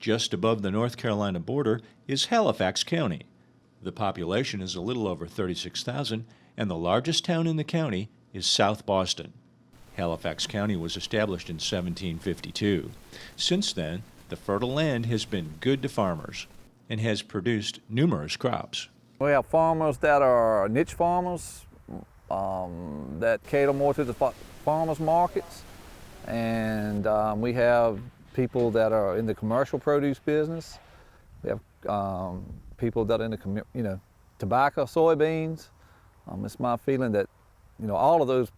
Just above the North Carolina border is Halifax County. The population is a little over 36,000, and the largest town in the county is South Boston. Halifax County was established in 1752. Since then, the fertile land has been good to farmers and has produced numerous crops. We have farmers that are niche farmers that cater more to the farmers markets, and we have people that are in the commercial produce business. We have people that are in the tobacco, soybeans. It's my feeling that all of those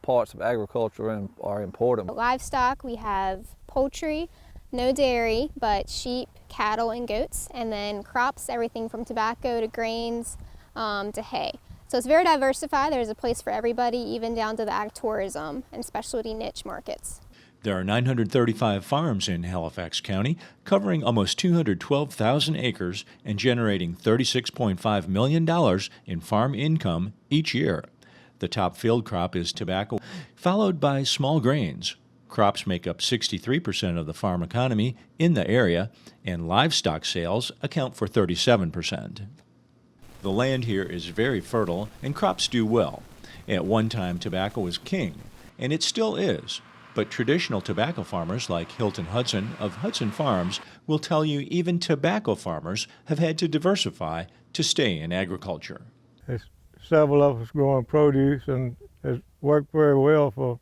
parts of agriculture are important. Livestock, we have poultry, no dairy, but sheep, cattle, and goats, and then crops, everything from tobacco to grains to hay. So it's very diversified. There's a place for everybody, even down to the ag tourism and specialty niche markets. There are 935 farms in Halifax County, covering almost 212,000 acres and generating $36.5 million in farm income each year. The top field crop is tobacco, followed by small grains. Crops make up 63% of the farm economy in the area, and livestock sales account for 37%. The land here is very fertile, and crops do well. At one time, tobacco was king, and it still is. But traditional tobacco farmers like Hilton Hudson of Hudson Farms will tell you even tobacco farmers have had to diversify to stay in agriculture. There's several of us growing produce, and it's worked very well for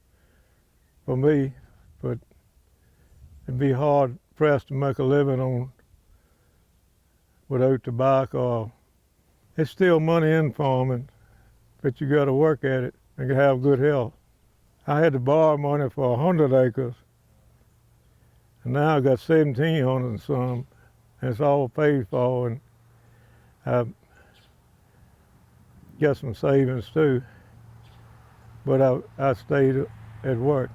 me, but it'd be hard pressed to make a living without tobacco. It's still money in farming, but you got to work at it and have good health. I had to borrow money for 100 acres, and now I got 1,700 and some, and it's all paid for, and I got some savings too, but I stayed at work.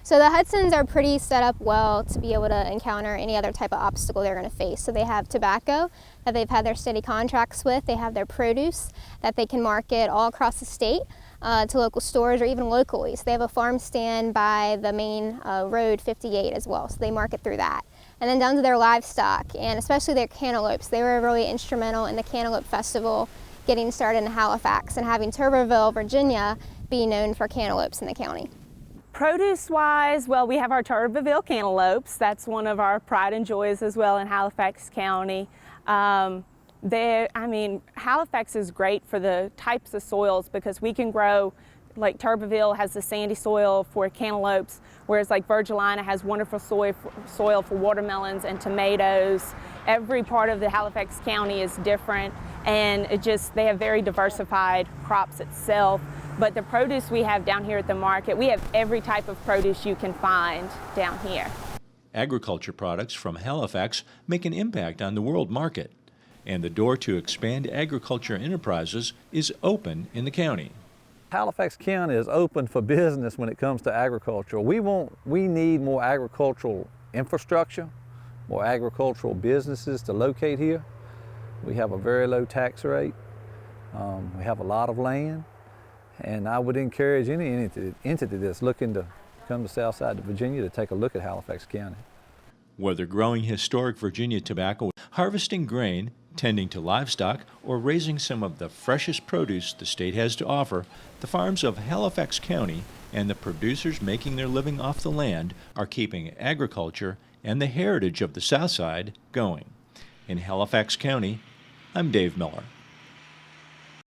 So the Hudsons are pretty set up well to be able to encounter any other type of obstacle they're going to face. So they have tobacco that they've had their steady contracts with. They have their produce that they can market all across the state to local stores or even locally. So they have a farm stand by the main road 58 as well. So they market through that. And then down to their livestock, and especially their cantaloupes. They were really instrumental in the Cantaloupe Festival getting started in Halifax and having Tuberville, Virginia be known for cantaloupes in the county. Produce-wise, well, we have our Tuberville cantaloupes. That's one of our pride and joys as well in Halifax County. Halifax is great for the types of soils because we can grow, like Tuberville has the sandy soil for cantaloupes, whereas like Virgilina has wonderful soil for watermelons and tomatoes. Every part of the Halifax County is different, and they have very diversified crops itself. But the produce we have down here at the market, we have every type of produce you can find down here. Agriculture products from Halifax make an impact on the world market, and the door to expand agriculture enterprises is open in the county. Halifax County is open for business when it comes to agriculture. We need more agricultural infrastructure, more agricultural businesses to locate here. We have a very low tax rate. We have a lot of land. And I would encourage any entity that's looking to come to Southside of Virginia to take a look at Halifax County. Whether growing historic Virginia tobacco, harvesting grain, tending to livestock, or raising some of the freshest produce the state has to offer, the farms of Halifax County and the producers making their living off the land are keeping agriculture and the heritage of the Southside going. In Halifax County, I'm Dave Miller.